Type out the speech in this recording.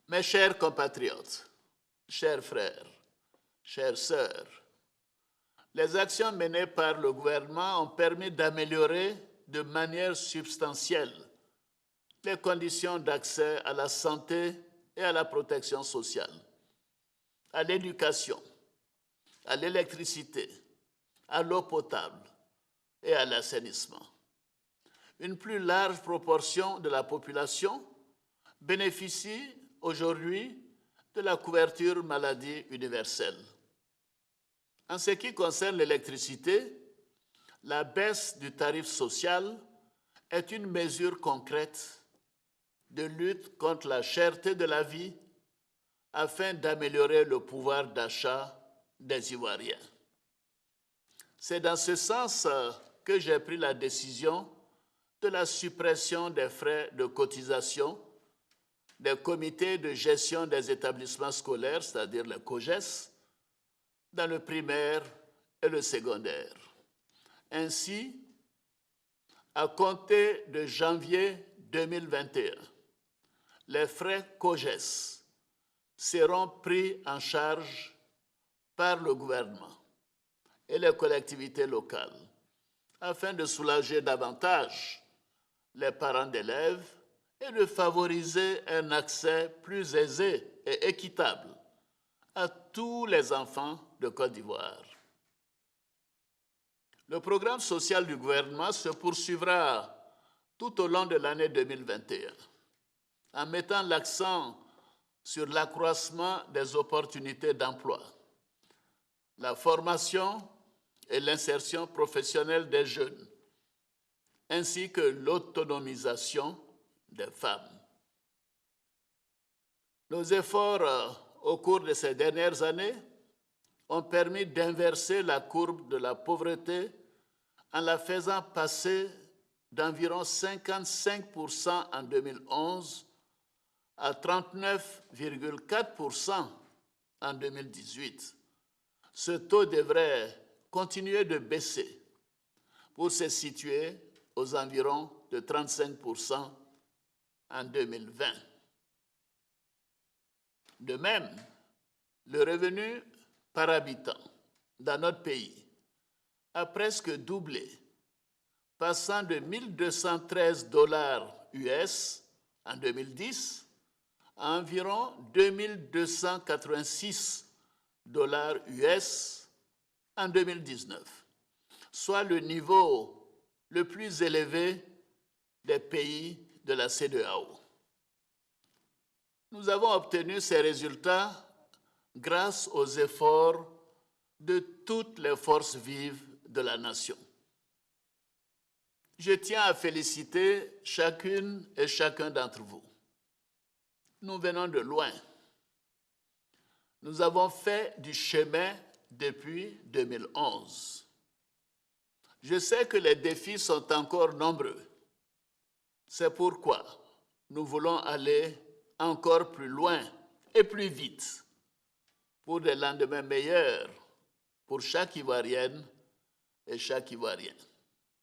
Mes chers compatriotes, chers frères, chères sœurs, les actions menées par le gouvernement ont permis d'améliorer de manière substantielle les conditions d'accès à la santé et à la protection sociale, à l'éducation, à l'électricité, à l'eau potable et à l'assainissement. Une plus large proportion de la population bénéficie aujourd'hui de la couverture maladie universelle. En ce qui concerne l'électricité, la baisse du tarif social est une mesure concrète de lutte contre la cherté de la vie afin d'améliorer le pouvoir d'achat des Ivoiriens. C'est dans ce sens que j'ai pris la décision de la suppression des frais de cotisation des comités de gestion des établissements scolaires, c'est-à-dire les COGES, dans le primaire et le secondaire. Ainsi, à compter de janvier 2021, les frais COGES seront pris en charge par le gouvernement et les collectivités locales afin de soulager davantage les parents d'élèves et de favoriser un accès plus aisé et équitable à tous les enfants de Côte d'Ivoire. Le programme social du gouvernement se poursuivra tout au long de l'année 2021 en mettant l'accent sur l'accroissement des opportunités d'emploi, la formation et l'insertion professionnelle des jeunes, ainsi que l'autonomisation des femmes. Nos efforts au cours de ces dernières années ont permis d'inverser la courbe de la pauvreté en la faisant passer d'environ 55% en 2011 à 39,4% en 2018. Ce taux devrait continuer de baisser pour se situer aux environs de 35% en 2020. De même, le revenu par habitant dans notre pays a presque doublé, passant de 1 213 $ US en 2010 à environ 2 286 $ US en 2019, soit le niveau le plus élevé des pays de la CEDEAO. Nous avons obtenu ces résultats grâce aux efforts de toutes les forces vives de la nation. Je tiens à féliciter chacune et chacun d'entre vous. Nous venons de loin. Nous avons fait du chemin depuis 2011. Je sais que les défis sont encore nombreux. C'est pourquoi nous voulons aller encore plus loin et plus vite pour des lendemains meilleurs pour chaque Ivoirienne et chaque Ivoirien.